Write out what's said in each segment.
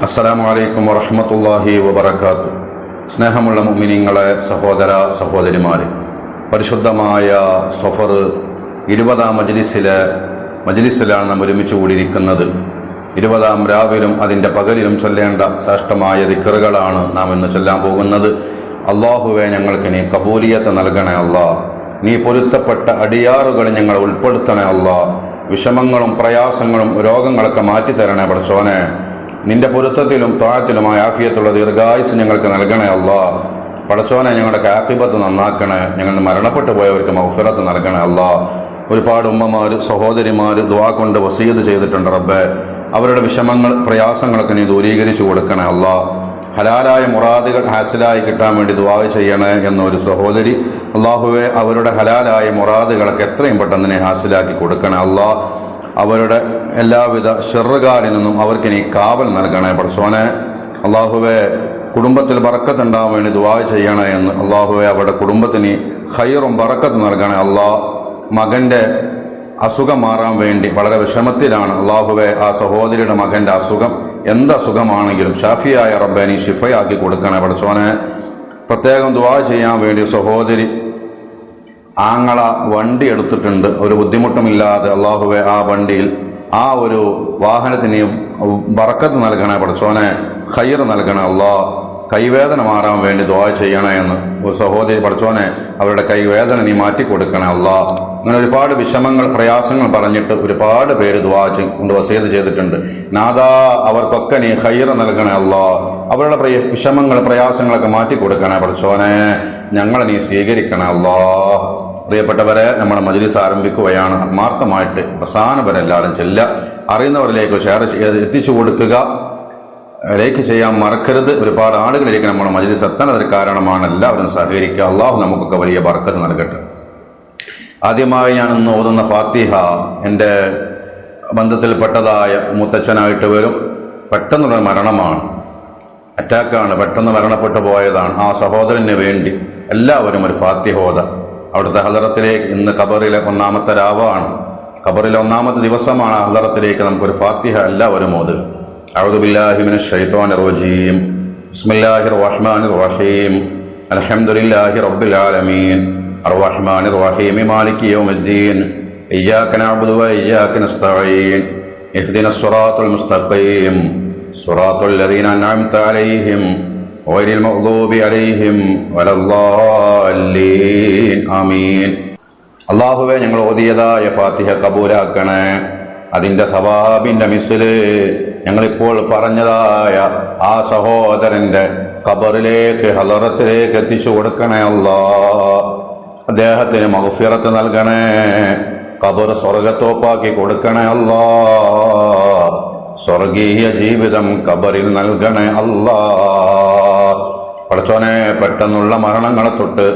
അസ്സലാമു അലൈക്കും വറഹ്മത്തുള്ളാഹി വബറകാതുഹു. സ്നേഹമുള്ള മുഅ്മിനീങ്ങളെ, സഹോദര സഹോദരിമാരെ, പരിശുദ്ധമായ സഫർ 20-ാം മജ്ലിസിലാണ് നാം ഒരുമിച്ച് കൂടിയിരിക്കുന്നത്. 20-ാം രാവിലും അതിൻ്റെ പകലിലും ചൊല്ലേണ്ട ശ്രേഷ്ഠമായ ദിക്റുകളാണ് നാം ഇന്ന് ചൊല്ലാൻ പോകുന്നത്. അല്ലാഹുവേ, ഞങ്ങൾക്ക് നീ കബൂലിയത്ത് നൽകണേ അല്ലാ. നീ പൊരുത്തപ്പെട്ട അടിയാറുകൾ ഞങ്ങൾ ഉൾപ്പെടുത്തണേ അല്ലാ. വിഷമങ്ങളും പ്രയാസങ്ങളും രോഗങ്ങളൊക്കെ മാറ്റിത്തരണേ പടച്ചോനെ. നിന്റെ പൊരുത്തത്തിലും ത്വാഅത്തിലുമായ ആഫിയത്തുള്ള ദീർഘായുസ് ഞങ്ങൾക്ക് നൽകണേ അല്ലാ. പടച്ചോനെ, ഞങ്ങളുടെ ആഖിബത്ത് നന്നാക്കണേ. ഞങ്ങൾ മരണപ്പെട്ടു പോയവർക്ക് മഗ്ഫിറത്ത് നൽകണേ അല്ലാ. ഒരുപാട് ഉമ്മമാർ, സഹോദരിമാർ ദുആ കൊണ്ട് വസീയത്ത് ചെയ്തിട്ടുണ്ട് റബ്ബേ. അവരുടെ വിഷമങ്ങൾ പ്രയാസങ്ങളൊക്കെ നീ ദൂരീകരിച്ചു കൊടുക്കണേ അല്ലാ. ഹലാലായ മുറാദുകൾ ഹാസിലായി കിട്ടാൻ വേണ്ടി ദുആ ചെയ്യണേ എന്നൊരു സഹോദരി. അല്ലാഹുവേ, അവരുടെ ഹലാലായ മുറാദുകളൊക്കെ എത്രയും പെട്ടെന്ന് നീ ഹാസിലാക്കി കൊടുക്കണേ അല്ലാ. അവരുടെ എല്ലാവിധ ഷർറുകാരിൽ നിന്നും അവർക്ക് നീ കാവൽ നൽകണേ പടച്ചോനെ. അല്ലാഹുവേ, കുടുംബത്തിൽ ബറക്കത്ത് ഉണ്ടാവാൻ വേണ്ടി ദുആ ചെയ്യണേ എന്ന്. അല്ലാഹുവേ, അവരുടെ കുടുംബത്തിന് ഖൈറും ബറക്കത്ത് നൽകണേ അല്ലാ. മകൻ്റെ അസുഖം മാറാൻ വേണ്ടി വളരെ വിഷമത്തിലാണ്. അല്ലാഹുവേ, ആ സഹോദരിയുടെ മകൻ്റെ അസുഖം എന്ത് അസുഖമാണെങ്കിലും ഷാഫിയായ റബ്ബേ നീ ശിഫയാക്കി കൊടുക്കണേ പടച്ചോനെ. പ്രത്യേകം ദുആ ചെയ്യാൻ വേണ്ടി സഹോദരി ആങ്ങള വണ്ടി എടുത്തിട്ടുണ്ട്, ഒരു ബുദ്ധിമുട്ടുമില്ലാതെ. അല്ലാഹുവേ, ആ വണ്ടിയിൽ ആ ഒരു വാഹനത്തിന് ബറക്കത്ത് നൽകണേ പടച്ചോനെ, ഖൈർ നൽകണേ അല്ലാ. കൈവേദന മാറാൻ വേണ്ടി ദുആ ചെയ്യണേ എന്ന് ഒരു സഹോദരി. പടച്ചോനെ, അവരുടെ കൈവേദന നീ മാറ്റിക്കൊടുക്കണേ അല്ലാ. അങ്ങനെ ഒരുപാട് വിഷമങ്ങൾ പ്രയാസങ്ങൾ പറഞ്ഞിട്ട് ഒരുപാട് പേര് ദുആ കൊണ്ട് വസീയത്ത് ചെയ്തിട്ടുണ്ട്. നാദാ, അവർക്കൊക്കെ നീ ഖൈർ നൽകണേ അല്ലാ. അവരുടെ വിഷമങ്ങൾ പ്രയാസങ്ങളൊക്കെ മാറ്റിക്കൊടുക്കണേ പടച്ചോനെ. ഞങ്ങളെ നീ സ്വീകരിക്കണേ അല്ലാ. പ്രിയപ്പെട്ടവരെ, നമ്മുടെ മജ്ലിസ് ആരംഭിക്കുകയാണ്. ആത്മാർത്ഥമായിട്ട് അവസാനം വരെ എല്ലാവരും ചെല്ലുക. അറിയുന്നവരിലേക്ക് ഷെയർ എത്തിച്ചു കൊടുക്കുക. ലൈക്ക് ചെയ്യാൻ മറക്കരുത്. ഒരുപാട് ആളുകളിലേക്ക് നമ്മുടെ മജ്ലിസ് എത്താനതൊരു കാരണമാണ്. എല്ലാവരും സഹകരിക്കുക. അള്ളാഹു നമുക്കൊക്കെ വലിയ ബർക്കത്ത് നൽകട്ടെ. ആദ്യമായി ഞാൻ ഇന്ന് ഓതുന്ന ഫാത്തിഹ എൻ്റെ ബന്ധത്തിൽപ്പെട്ടതായ മുത്തച്ഛനായിട്ട് വരും. പെട്ടെന്നുള്ള മരണമാണ്, അറ്റാക്കാണ്, പെട്ടെന്ന് മരണപ്പെട്ടു പോയതാണ്. ആ സഹോദരന് വേണ്ടി എല്ലാവരും ഒരു ഫാത്തിഹ ഓതാം. അവിടുത്തെ ഹളറത്തിലേക്ക് ഇന്ന് ഖബറിലെ 1-ാമത്തെ രാവാണ്, ഖബറിലെ 1-ാമത്തെ ദിവസമാണ്. ആ ഹളറത്തിലേക്ക് നമുക്കൊരു ഫാത്തിഹ എല്ലാവരും ഓതുക. അഊദു ബില്ലാഹി മിനശ് ശൈത്വാനിർ റജീം. ബിസ്മില്ലാഹിർ റഹ്മാനിർ റഹീം. അൽഹംദുലില്ലാഹി റബ്ബിൽ ആലമീൻ. അർറഹ്മാനിർ റഹീം. മാലികി യൗമിദ്ദീൻ. ഇയ്യാക നഅ്ബുദു വ ഇയ്യാക നസ്തഈൻ. ഇഹ്ദിനസ് സിറാത്തൽ മുസ്തഖീം. സിറാത്തൽ ലദീന അൻഅംത അലൈഹിം ഗൈറിൽ മഗ്ദൂബി അലൈഹിം വലദ്ദാല്ലീൻ. ആമീൻ. അല്ലാഹുവേ, ഞങ്ങൾ ഓതിയതായ ഫാത്തിഹ കബൂലാക്കണേ. അതിൻ്റെ സവാബിൻ്റെ മിസ്ല് ഞങ്ങളിപ്പോൾ പറഞ്ഞതായ ആ സഹോദരൻ്റെ ഖബറിലേക്ക്, ഹളറത്തിലേക്ക് എത്തിച്ചു കൊടുക്കണേ അല്ലാ. അദ്ദേഹത്തിന് മഗ്ഫിറത്ത് നൽകണേ. ഖബർ സ്വർഗത്തോപ്പാക്കി കൊടുക്കണേ അല്ലാ. സ്വർഗീയ ജീവിതം ഖബറിൽ നൽകണേ അല്ലാ. പടച്ചോനെ, പെട്ടെന്നുള്ള മരണങ്ങളെ തൊട്ട്,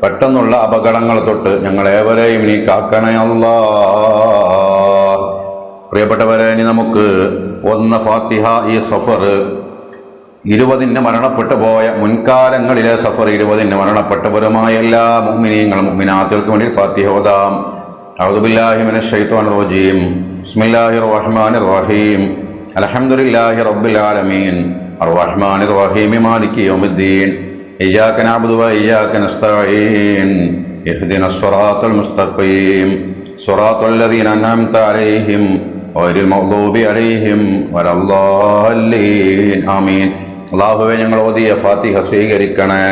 പെട്ടെന്നുള്ള അപകടങ്ങളെ തൊട്ട് ഞങ്ങളേവരെയും നീ കാക്കണേ അല്ലാ. പ്രിയപ്പെട്ടവരെ, ഇനി നമുക്ക് ഒന്ന് ഫാത്തിഹ. ഈ സഫർ 20-ന് മരണപ്പെട്ടു പോയ, മുൻകാലങ്ങളിലെ സഫർ 20-ന് മരണപ്പെട്ടവരുമായ എല്ലാ മുഅ്മിനീങ്ങളും മുഅ്മിനാത്തുകൾക്കും വേണ്ടി ഫാത്തിഹ ഓതാം. അഊദു ബില്ലാഹി മിനശ് ശൈത്വാനിർ റജീം. ബിസ്മില്ലാഹിർ റഹ്മാനിർ റഹീം. അൽഹംദുലില്ലാഹി റബ്ബിൽ ആലമീൻ. അർറഹ്മാനിർ റഹീം. മാലികി യൗമിദ്ദീൻ. ഇയ്യാക നഅ്ബുദു വ ഇയ്യാക നസ്തഈൻ. ഇഹ്ദിനസ് സിറാത്തൽ മുസ്തഖീം. സിറാത്തൽ ലദീന അൻഅംത അലൈഹിം ഗൈറിൽ മഗ്ദൂബി അലൈഹിം വലദ്ദാല്ലീൻ. ആമീൻ. അല്ലാഹുവേ, ഞങ്ങൾ ഓതിയ ഫാത്തിഹ സ്വീകരിക്കണേ.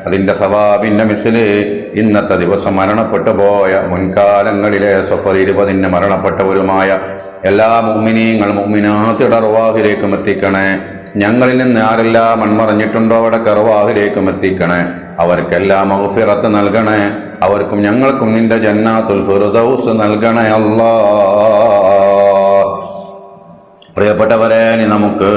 അതിൻ്റെ സവാബിൻ്റെ മിസ്ല് ഇന്നത്തെ ദിവസം മരണപ്പെട്ടു പോയ, മുൻകാലങ്ങളിലെ സഫർ 20-ന് മരണപ്പെട്ടവരുമായ എല്ലാ മുഅ്മിനീങ്ങൾ മുഅ്മിനാത്തുകളുടെ അർവാഹിലേക്കും എത്തിക്കണേ. ഞങ്ങളിൽ നിന്ന് ആരെല്ലാം മൺമറഞ്ഞിട്ടുണ്ടോ അവിടെ അർവാഹിലേക്കും എത്തിക്കണേ. അവർക്കെല്ലാം മഗ്ഫിറത്ത് നൽകണേ. അവർക്കും ഞങ്ങൾക്കും നിന്റെ ജന്നാത്തുൽ ഫിർദൗസ് നൽകണേ അല്ലാ. പ്രിയപ്പെട്ടവരെ, ഇനി നമുക്ക്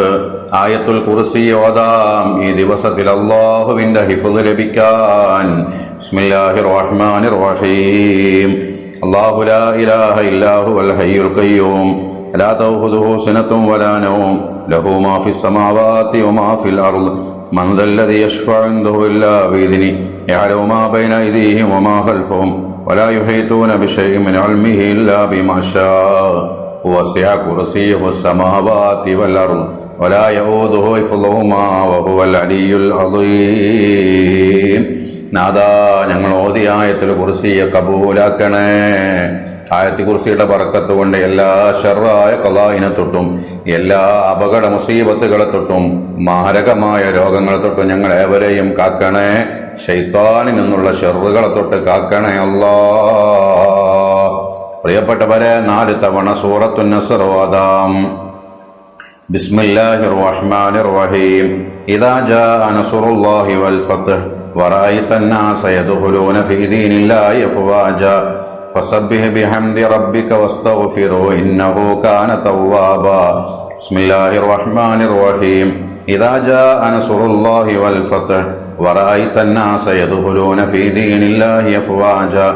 ആയത്തുൽ കുർസി ഓതാം. ഈ ദിവസത്തിൽ അല്ലാഹുവിന്റെ ഹിഫ്ള് ലഭിക്കാൻ. ബിസ്മില്ലാഹിർ റഹ്മാനിർ റഹീം. അല്ലാഹു ലാ ഇലാഹ ഇല്ലാ ഹുവൽ ഹയ്യുൽ ഖയ്യൂം. ലാ തഅഖുദുഹു സിനത്തും വലാ നൗം. ലഹു മാ ഫിസ് സമാവാതി വമാ ഫിൽ അർദ്. മൻ ദല്ലദീ യശ്ഫഉ ഇൻദഹു ഇല്ലാ ബിഇദ്നിഹി. യഅലമു മാ ബൈന അയ്ദീഹിം വമാ ഖൽഫഹും വലാ യുഹീതൂന ബിശൈഇൻ മിൻ ഇൽമിഹി ഇല്ലാ ബിമാ ശാഅ. وسع كرسيه السماوات والأرض ولا يؤوده حفظهما وهو العلي العظيم. നാദാ, ഞങ്ങൾ ഓതിയ ആയത്തുൽ കുർസിയെ കബൂലാക്കണേ. ആയത്തുൽ കുർസിയുടെ ബറക്കത്ത് കൊണ്ട് എല്ലാ ശർറായ ഖലാഇനെ തൊട്ടും എല്ലാ അപകട മുസീബത്തുകളെ തൊട്ടും മാരകമായ രോഗങ്ങളെ തൊട്ടും ഞങ്ങൾ ഏവരെയും കാക്കണേ. ശൈത്താനിൽ നിന്നുള്ള ഷർറുകളെ തൊട്ട് കാക്കണേ അല്ലാ. പ്രിയപ്പെട്ടവരെ, 4 തവണ സൂറത്തുൻ നസ്ർ ഓതാം. ബിസ്മില്ലാഹിർ റഹ്മാനിർ റഹീം. ഇദാ ജാഅ നസ്റുല്ലാഹി വൽ ഫത്ഹ് വറഅയ്ത അന്നാസ യദ്ഖുലൂന ഫീ ദീനില്ലാഹി അഫ്വാജാ ഫസബ്ബിഹ് ബിഹംദി റബ്ബിക വസ്തഗ്ഫിർഹു ഇന്നഹു കാന തവ്വാബാ. ബിസ്മില്ലാഹിർ റഹ്മാനിർ റഹീം. ഇദാ ജാഅ നസ്റുല്ലാഹി വൽ ഫത്ഹ് വറഅയ്ത അന്നാസ യദ്ഖുലൂന ഫീ ദീനില്ലാഹി അഫ്വാജാ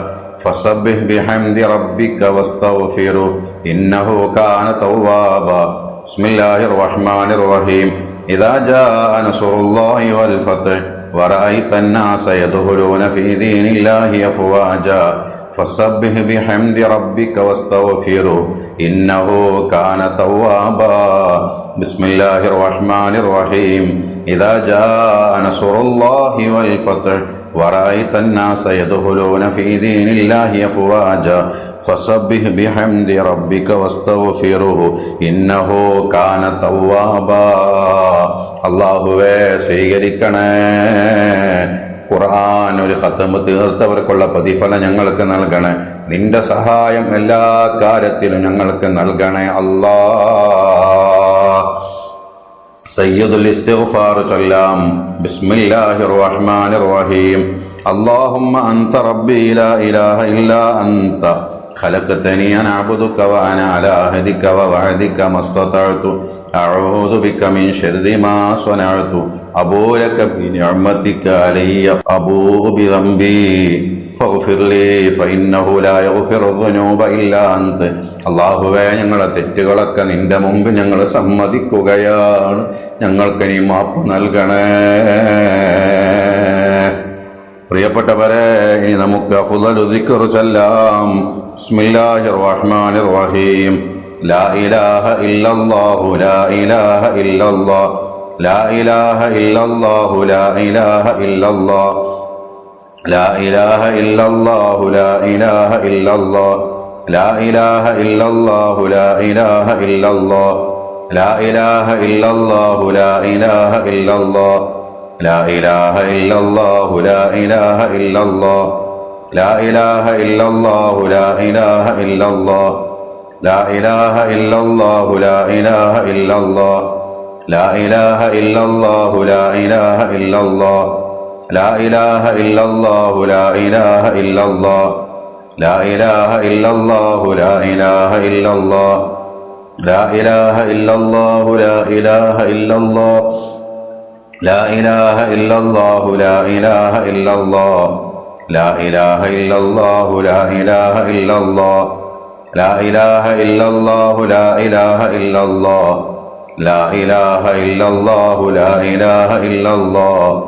ഫസബ്ബിഹ് ബിഹംദി റബ്ബിക വസ്തഗ്ഫിർഹു ഇന്നഹു കാന തവ്വാബാ. ബിസ്മില്ലാഹിർ റഹ്മാനിർ റഹീം. ഇദാ ജാഅ നസ്റുല്ലാഹി വൽ ഫത്ഹ് വറഅയ്ത അന്നാസ യദ്ഖുലൂന ഫീ ദീനില്ലാഹി അഫ്വാജാ ഫസബ്ബിഹ് ബിഹംദി റബ്ബിക വസ്തഗ്ഫിർഹു ഇന്നഹു കാന തവ്വാബാ. ബിസ്മില്ലാഹിർ റഹ്മാനിർ റഹീം. ഇദാ ജാഅ നസ്റുല്ലാഹി വൽ ഫത്ഹ് വറഅയ്ത അന്നാസ യദ്ഖുലൂന ഫീ ദീനില്ലാഹി അഫ്വാജാ ഫസബ്ബിഹ് ബിഹംദി റബ്ബിക വസ്തഗ്ഫിർഹു ഇന്നഹു കാന തവ്വാബാ. അല്ലാഹുവേ, സ്വീകരിക്കണേ. ഖുർആൻ ഒരു ഖത്മ് തീർത്തവർക്കുള്ള പ്രതിഫലം ഞങ്ങൾക്ക് നൽകണേ. നിന്റെ സഹായം എല്ലാ കാര്യത്തിലും ഞങ്ങൾക്ക് നൽകണേ അല്ലാ. സയ്യിദുൽ ഇസ്തിഗ്ഫാർ ചൊല്ലാം. ബിസ്മില്ലാഹിർ റഹ്മാനിർ റഹീം. അല്ലാഹുമ്മ അൻത റബ്ബി ലാ ഇലാഹ ഇല്ലാ അൻത ഖലഖതനി അന അഅ്ബുദുക വ അന അലാ അഹദിക വ വഅദിക മസ്തതഅതു അഊദു ബിക മിൻ ശർരി മാ സ്വനഅതു അബൂഉ ലക ബിനിഅമതിക അലയ്യ അബൂഉ ബിദംബി ഫഗ്ഫിർ ലീ ഫഇന്നഹു ലാ യഗ്ഫിറു ദുനൂബ ഇല്ലാ അൻത. അല്ലാഹുവേ, ഞങ്ങളുടെ തെറ്റുകളൊക്കെ നിന്റെ മുമ്പ് ഞങ്ങൾ സമ്മതിക്കുകയാണ്. ഞങ്ങൾക്ക് നീ മാപ്പ് നൽകണേ. പ്രിയപ്പെട്ടവരെ, ഇനി നമുക്ക് അഫ്ളലു ദിക്ർ ചൊല്ലാം. ബിസ്മില്ലാഹിർ റഹ്മാനിർ റഹീം. ലാ ഇലാഹ ഇല്ലല്ലാഹു ലാ ഇലാഹ ഇല്ലല്ലാഹ് ലാ ഇലാഹ ഇല്ലല്ലാഹു ലാ ഇലാഹ ഇല്ലല്ലാഹ് ലാ ഇലാഹ ഇല്ലല്ലാഹു ലാ ഇലാഹ ഇല്ലല്ലാഹ് ലാ ഇലാഹ ഇല്ലല്ലാഹു ലാ ഇലാഹ ഇല്ലല്ലാഹ് ലാ ഇലാഹ ഇല്ലല്ലാഹു ലാ ഇലാഹ ഇല്ലല്ലാഹ് ലാ ഇലാഹ ഇല്ലല്ലാഹു ലാ ഇലാഹ ഇല്ലല്ലാഹ് ലാ ഇലാഹ ഇല്ലല്ലാഹു ലാ ഇലാഹ ഇല്ലല്ലാഹ് ലാ ഇലാഹ ഇല്ലല്ലാഹു ലാ ഇലാഹ ഇല്ലല്ലാഹ് ലാ ഇലാഹ ഇല്ലല്ലാഹു ലാ ഇലാഹ ഇല്ലല്ലാഹ് ലാ ഇലാഹ ഇല്ലല്ലാഹു ലാ ഇലാഹ ഇല്ലല്ലാഹ് ലാ ഇലാഹ ഇല്ലല്ലാഹു ലാ ഇലാഹ ഇല്ലല്ലാഹ് ലാ ഇലാഹ ഇല്ലല്ലാഹു ലാ ഇലാഹ ഇല്ലല്ലാഹ് ലാ ഇലാഹ ഇല്ലല്ലാഹു ലാ ഇലാഹ ഇല്ലല്ലാഹ് ലാ ഇലാഹ ഇല്ലല്ലാഹു ലാ ഇലാഹ ഇല്ലല്ലാഹ് ലാ ഇലാഹ ഇല്ലല്ലാഹു ലാ ഇലാഹ ഇല്ലല്ലാഹ് ലാ ഇലാഹ ഇല്ലല്ലാഹു ലാ ഇലാഹ ഇല്ലല്ലാഹ്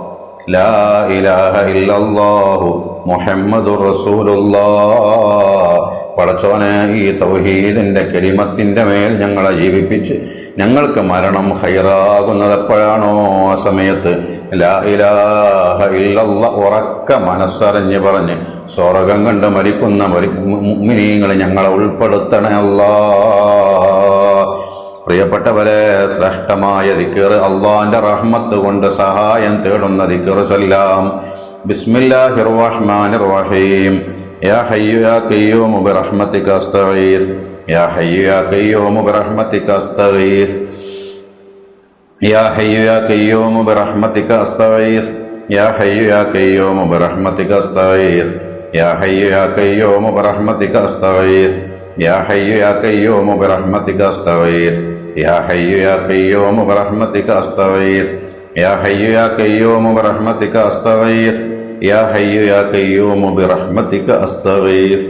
ലാ ഇലാഹ ഇല്ലല്ലാഹു മുഹമ്മദുർ റസൂലുള്ളാഹ്. പടച്ചോനെ, ഈ തൗഹീദിന്റെ കലിമത്തിന്റെ മേൽ ഞങ്ങളെ ജീവിപ്പിച്ച് ഞങ്ങൾക്ക് മരണം ഖൈറാകുന്നത് എപ്പോഴാണോ ആ സമയത്ത് ലാ ഇലാഹ ഇല്ലല്ലാഹ് ഉറക്ക മനസ്സറിഞ്ഞ് പറഞ്ഞ് സ്വർഗം കണ്ട് മരിക്കുന്ന മുഅ്മിനീങ്ങൾ ഞങ്ങളെ ഉൾപ്പെടുത്തണേ അല്ലാഹ്. പ്രിയപ്പെട്ടവരെ, ശ്രേഷ്ഠമായ ദിക്ർ, അള്ളാന്റെ റഹ്മത്ത് കൊണ്ട് സഹായം തേടുന്ന ദിക്ർ ചൊല്ലാം. ബിസ്മില്ലാഹിർ റഹ്മാനിർ റഹീം. യാ ഹയ്യു യാ ഖയ്യൂമു ബിറഹ്മതിക അസ്തഗീസ് യാ ഹയ്യു യാ ഖയ്യൂമു ബിറഹ്മതിക അസ്തഗീസ് യാ ഹയ്യു യാ ഖയ്യൂമു ബിറഹ്മതിക അസ്തഗീസ് യാ ഹയ്യു യാ ഖയ്യൂമു ബിറഹ്മതിക അസ്തഗീസ് യാ ഹയ്യു യാ ഖയ്യൂമു ബിറഹ്മതിക അസ്തഗീസ് യാ ഹയ്യു യാ ഖയ്യൂമു ബിറഹ്മതിക അസ്തഗീസ് യാ ഹയ്യു യാ ഖയ്യൂമു ബിറഹ്മതിക അസ്തഗീസ് യാ ഹയ്യു യാ ഖയ്യൂമു ബിറഹ്മതിക അസ്തഗീസ് യാ ഹയ്യു യാ ഖയ്യൂമു ബിറഹ്മതിക അസ്തഗീസ്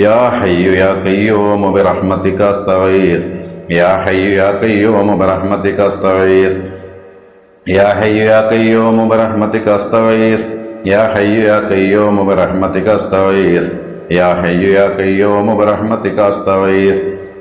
യാ ഹയ്യു യാ ഖയ്യൂമു ബിറഹ്മതിക അസ്തഗീസ് യാ ഹയ്യു യാ ഖയ്യൂമു ബിറഹ്മതിക അസ്തഗീസ് യാ ഹയ്യു യാ ഖയ്യൂമു ബിറഹ്മതിക അസ്തഗീസ് യാ ഹയ്യു യാ ഖയ്യൂമു ബിറഹ്മതിക അസ്തഗീസ് യാ ഹയ്യു യാ ഖയ്യൂമു ബിറഹ്മതിക അസ്തഗീസ്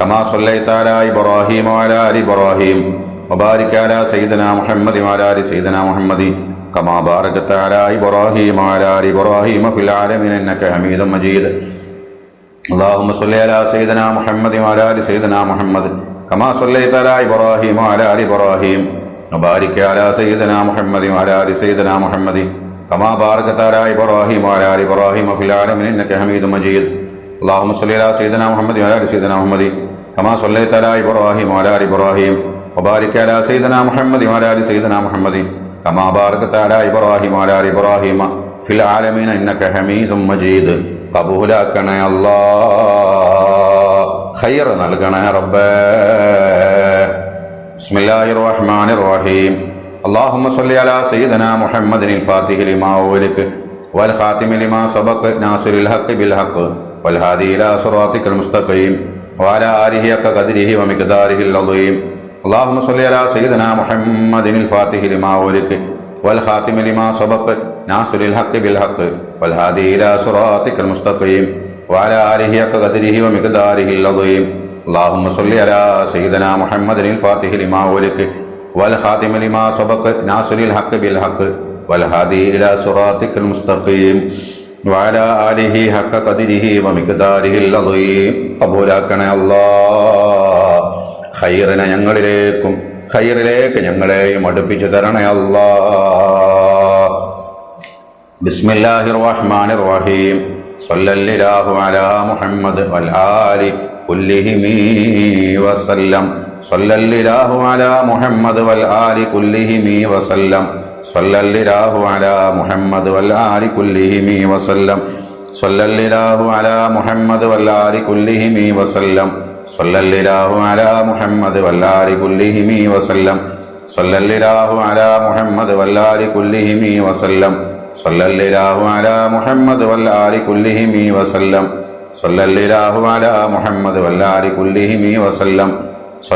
كما صليت على إبراهيم وعلى آل إبراهيم وبارك على سيدنا محمد وعلى آل سيدنا محمد كما باركت على إبراهيم وعلى آل إبراهيم في العالمين إنك حميد مجيد اللهم صل على سيدنا محمد وعلى آل سيدنا محمد كما صليت على إبراهيم وعلى آل إبراهيم وبارك على سيدنا محمد وعلى آل سيدنا محمد كما باركت على إبراهيم وعلى آل إبراهيم في العالمين إنك حميد مجيد اللهم صل على سيدنا محمد وعلى آل سيدنا محمد كما صليت على إبراهيم وعلى آل إبراهيم وبارك على سيدنا محمد وعلى آل سيدنا محمد كما باركت على إبراهيم وعلى آل إبراهيم في العالمين إنك حميد مجيد قبولكنا يا الله خير നൽകണേ റബ്ബേ بسم الله الرحمن الرحيم اللهم صل على سيدنا محمد الفاتح لما أغلق والخاتم لما سبق ناصر الحق بالحق والهادي إلى صراطك المستقيم وعلى آله حق قدره ومقداره العظيم اللهم صل على سيدنا محمد الفاتح لما أغلق والخاتم لما سبق ناصر الحق بالحق والهادي إلى صراطك المستقيم وعلى آله حق قدره ومقداره العظيم اللهم صل على سيدنا محمد الفاتح لما أغلق والخاتم لما سبق ناصر الحق بالحق والهادي إلى صراطك المستقيم وعلى آله حق قدره ومقداره العظيم قبولكنا الله ഖൈറിനെ ഞങ്ങളിലേക്കും ഖൈറിലേക്ക് ഞങ്ങളെയും അടുപ്പിച്ചു തരണേ അല്ലാഹ് ബിസ്മില്ലാഹിർ റഹ്മാനിർ റഹീം സല്ലല്ലാഹു അലാ മുഹമ്മദ് വൽ ആലി കുല്ലിഹിം വസല്ലം സല്ലല്ലാഹു അലാ മുഹമ്മദ് വൽ ആലി കുല്ലിഹിം വസല്ലം സല്ലല്ലാഹു അലാ മുഹമ്മദ് വൽ ആലി കുല്ലിഹിം വസല്ലം സല്ലല്ലാഹു അലാ മുഹമ്മദ് വൽ ആലി കുല്ലിഹിം വസല്ലം സല്ലല്ലാഹു അലാ മുഹമ്മദ് വൽ ആലി കുല്ലിഹിം വസല്ലം സല്ലല്ലാഹു അലാ മുഹമ്മദ് വൽ ആലി കുല്ലിഹിം വസല്ലം സല്ലല്ലാഹു അലാ മുഹമ്മദ് വൽ ആലി കുല്ലിഹിം വസല്ലം സല്ലല്ലാഹു അലാ മുഹമ്മദ് വൽ ആലി കുല്ലിഹിം വസല്ലം സല്ലല്ലാഹു അലാ മുഹമ്മദ് വൽ ആലി കുല്ലിഹിം വസല്ലം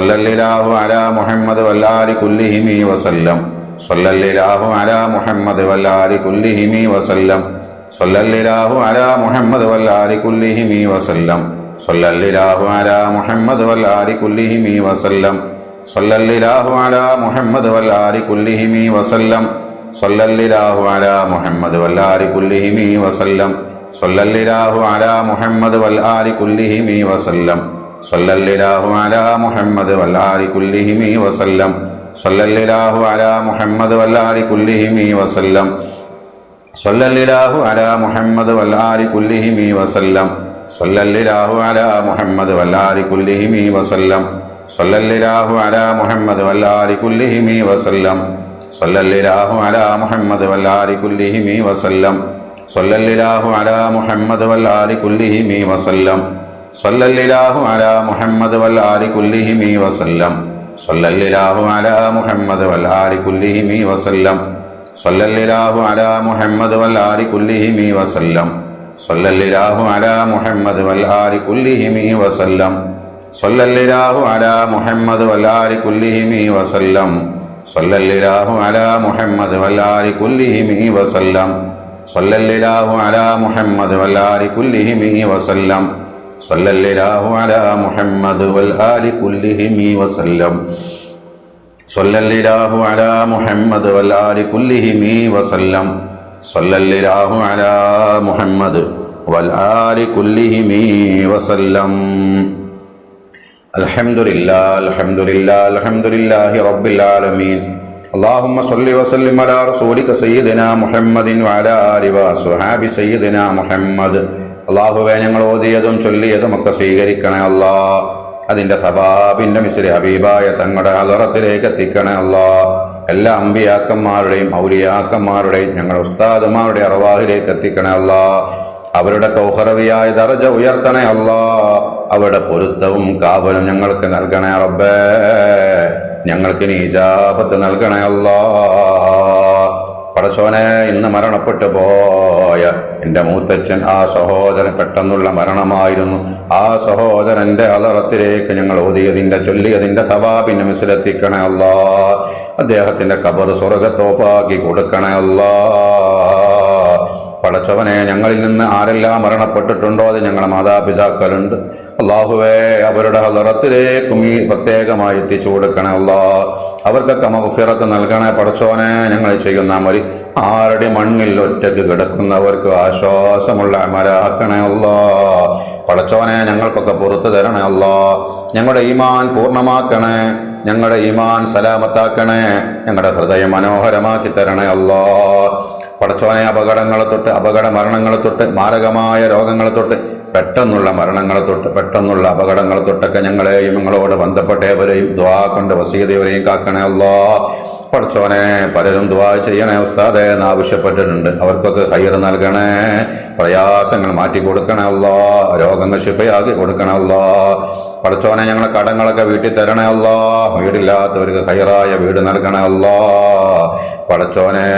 സല്ലല്ലാഹു അലാ മുഹമ്മദ് വൽ ആലി കുല്ലിഹിം വസല്ലം സല്ലല്ലാഹു അലാ മുഹമ്മദ് വൽ ആലി കുല്ലിഹിം വസല്ലം സല്ലല്ലാഹു അലാ മുഹമ്മദ് വൽ ആലി കുല്ലിഹിം വസല്ലം സല്ലല്ലാഹു അലാ മുഹമ്മദ് വൽ ആലി കുല്ലിഹിം വസല്ലം സല്ലല്ലാഹു അലാ മുഹമ്മദ് വൽ ആലി കുല്ലിഹിം വസല്ലം സല്ലല്ലാഹു അലാ മുഹമ്മദ് വൽ ആലി കുല്ലിഹിം വസല്ലം സല്ലല്ലാഹു അലാ മുഹമ്മദ് വൽ ആലി കുല്ലിഹിം വസല്ലം സല്ലല്ലാഹു അലാ മുഹമ്മദ് വൽ ആലി കുല്ലിഹിം വസല്ലം സല്ലല്ലാഹു അലാ മുഹമ്മദ് വൽ ആലി കുല്ലിഹിം വസല്ലം സല്ലല്ലാഹു അലാ മുഹമ്മദ് വൽ ആലി കുല്ലിഹിം വസല്ലം സല്ലല്ലാഹു അലാ മുഹമ്മദ് വൽ ആലി കുല്ലിഹിം വസല്ലം സല്ലല്ലാഹു അലാ മുഹമ്മദ് വൽ ആലി കുല്ലിഹിം വസല്ലം സല്ലല്ലാഹു അലാ മുഹമ്മദ് വൽ ആലി കുല്ലിഹിം വസല്ലം സല്ലല്ലാഹു അലാ മുഹമ്മദ് വൽ ആലി കുല്ലിഹിം വസല്ലം സല്ലല്ലാഹു അലാ മുഹമ്മദ് വൽ ആലി കുല്ലിഹിം വസല്ലം സല്ലല്ലാഹു അലാ മുഹമ്മദ് വൽ ആലി കുല്ലിഹിം വസല്ലം സല്ലല്ലാഹു അലാ മുഹമ്മദ് വൽ ആലി കുല്ലിഹിം വസല്ലം സല്ലല്ലാഹു അലാ മുഹമ്മദ് വൽ ആലി കുല്ലിഹിം വസല്ലം സല്ലല്ലാഹു അലാ മുഹമ്മദ് വൽ ആലി കുല്ലിഹിം വസല്ലം സല്ലല്ലാഹു അലാ മുഹമ്മദ് വൽ ആലി കുല്ലിഹിം വസല്ലം സല്ലല്ലാഹു അലാ മുഹമ്മദ് വൽ ആലി കുല്ലിഹിം വസല്ലം സല്ലല്ലാഹു അലാ മുഹമ്മദ് വൽ ആലി കുല്ലിഹിം വസല്ലം സല്ലല്ലാഹു അലാ മുഹമ്മദ് വൽ ആലി കുല്ലിഹിം വസല്ലം അൽഹംദുലില്ലാഹ് അൽഹംദുലില്ലാഹ് അൽഹംദുലില്ലാഹി റബ്ബിൽ ആലമീൻ اللهم صل وسلم على رسولك سيدنا محمد وعلى آله وصحبه سيدنا محمد അല്ലാഹുവേ ഞങ്ങൾ ഓതിയതും ചൊല്ലിയതും ഒക്കെ സ്വീകരിക്കണേ അല്ലാഹ് അതിന്റെ സബാബിന്റെ മിസ്രി ഹബീബായ തങ്ങളുടെ ഹളറത്തിലേക്ക് എത്തിക്കണേ അല്ലാഹ് എല്ലാ അമ്പിയാക്കന്മാരുടെയും ഔലിയാക്കന്മാരുടെയും ഞങ്ങളുടെ ഉസ്താദുമാരുടെ അർവാഹിലേക്ക് എത്തിക്കണേ അല്ലാഹ് അവരുടെ കൗഹറവിയായ ദർജ ഉയർത്തണേ അല്ലാഹ് അവരുടെ പൊരുത്തവും കാവലും ഞങ്ങൾക്ക് നൽകണേ റബ്ബേ ഞങ്ങൾക്ക് നീ ഇജാബത്ത് നൽകണേ അല്ലാഹ് പടച്ചോനെ ഇന്ന് മരണപ്പെട്ടു പോയ എൻ്റെ മൂത്തച്ഛൻ ആ സഹോദരൻ പെട്ടെന്നുള്ള മരണമായിരുന്നു ആ സഹോദരന്റെ അലറത്തിലേക്ക് ഞങ്ങൾ ഓതിയതിന്റെ ചൊല്ലിയതിന്റെ സവാബിന്റെ മിസിലെത്തിക്കണേ അല്ലാഹ് അദ്ദേഹത്തിന്റെ ഖബർ സ്വർഗ്ഗത്തോപ്പാക്കി കൊടുക്കണേ അല്ലാഹ് പടച്ചവനെ, ഞങ്ങളിൽ നിന്ന് ആരെല്ലാം മരണപ്പെട്ടിട്ടുണ്ടോ അത് ഞങ്ങളുടെ മാതാപിതാക്കളുണ്ട്. അള്ളാഹുവേ, അവരുടെ ഹളറത്തിലേക്കും ഈ പ്രത്യേകമായി എത്തിച്ചു കൊടുക്കണേ അല്ലാ. അവർക്കൊക്കെ മഗ്ഫിറത്ത് നൽകണേ പടച്ചോനെ. ഞങ്ങൾ ചെയ്യുന്ന മരി ആരുടെ മണ്ണിൽ ഒറ്റയ്ക്ക് കിടക്കുന്നവർക്ക് ആശ്വാസമുള്ള അമലാക്കണേ അല്ലാ. പടച്ചോനെ, ഞങ്ങൾക്കൊക്കെ പുറത്തു തരണേ അല്ലാ. ഞങ്ങളുടെ ഈമാൻ പൂർണ്ണമാക്കണേ, ഞങ്ങളുടെ ഈമാൻ സലാമത്താക്കണേ, ഞങ്ങളുടെ ഹൃദയം മനോഹരമാക്കി തരണേ അല്ലാ. പടച്ചോനെ, അപകടങ്ങളെ തൊട്ട്, അപകട മരണങ്ങളെ തൊട്ട്, മാരകമായ രോഗങ്ങളെ തൊട്ട്, പെട്ടെന്നുള്ള മരണങ്ങളെ തൊട്ട്, പെട്ടെന്നുള്ള അപകടങ്ങളെ തൊട്ടൊക്കെ ഞങ്ങളെയും ഞങ്ങളോട് ബന്ധപ്പെട്ടവരെയും ദുആ കൊണ്ട് വസീയതവരെയും കാക്കണേ അല്ലാ. പടച്ചോനെ, പലരും ദുആ ചെയ്യണേ ഉസ്താദേ എന്ന് ആവശ്യപ്പെട്ടിട്ടുണ്ട്. അവർക്കൊക്കെ ഖൈർ നൽകണേ, പ്രയാസങ്ങൾ മാറ്റി കൊടുക്കണേ അല്ലാ, രോഗങ്ങൾ ശിഫയാക്കി കൊടുക്കണേ അല്ലാ. പടച്ചോനെ, ഞങ്ങളെ കടങ്ങളൊക്കെ വീട്ടിൽ തരണേ അല്ലാ. വീടില്ലാത്തവർക്ക് ഖൈറായ വീട് നൽകണേ അല്ലാ. പടച്ചോനെ,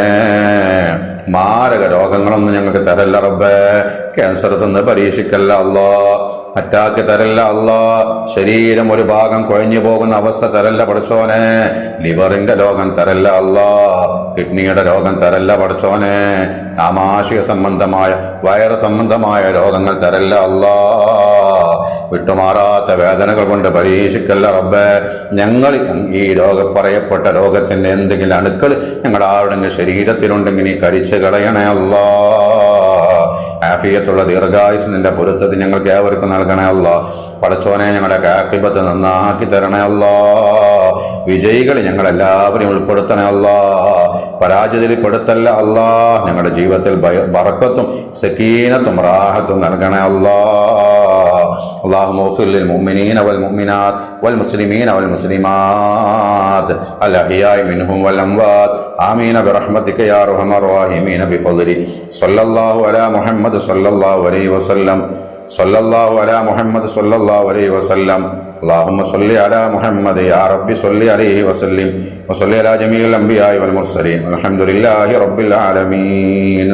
മാരക രോഗങ്ങളൊന്നും ഞങ്ങൾക്ക് തരല്ല റബ്ബേ. ക്യാൻസർ തിന്ന് പരീക്ഷിക്കല്ല അല്ലാ, അറ്റാക്ക് തരല്ല അല്ലാ, ശരീരം ഒരു ഭാഗം കുഴഞ്ഞു പോകുന്ന അവസ്ഥ തരല്ല പടച്ചോനെ, ലിവറിന്റെ രോഗം തരല്ല അല്ലാ, കിഡ്നിയുടെ രോഗം തരല്ല പടച്ചോനെ, ആമാശയ സംബന്ധമായ വയറ് സംബന്ധമായ രോഗങ്ങൾ തരല്ല അല്ലാ. വിട്ടുമാറാത്ത വേദനകൾ കൊണ്ട് പരീക്ഷിക്കല്ല റബ്ബേ. ഞങ്ങൾ ഈ പറയപ്പെട്ട രോഗത്തിന്റെ എന്തെങ്കിലും അണുക്കൾ ഞങ്ങളുടെ ആരുടെങ്കിലും ശരീരത്തിലുണ്ടെങ്കിൽ നീ കരിച്ചു കളയണേ അല്ലാ. ആഫിയത്തുള്ള ദീർഘായുസ് നിന്റെ പൊരുത്തത്തിൽ ഞങ്ങൾക്ക് ഏവർക്കും നൽകണേ അല്ലാ. പടച്ചോനെ, ഞങ്ങളുടെ ആഖിബത്ത് നന്നാക്കി തരണേ അല്ലാ. വിജയികൾ ഞങ്ങളെല്ലാവരും ഉൾപ്പെടുത്തണേ അല്ലാ. പരാജയത്തിൽ പെടുത്തല്ല അല്ലാ. ഞങ്ങളുടെ ജീവിതത്തിൽ ബറക്കത്തും സക്കീനത്തും റാഹത്തും നൽകണേ അല്ലാ. اللهم اغفر للمؤمنين والمؤمنات والمسلمين والمسلمات الأحياء منهم والأموات آمين برحمتك يا أرحم الراحمين بفضلك. صلى الله على محمد صلى الله عليه وسلم. صلى الله على محمد صلى الله عليه وسلم. اللهم صل على محمد يا رب صل عليه وسلم وصل على جميع الأنبياء والمرسلين والحمد لله رب العالمين.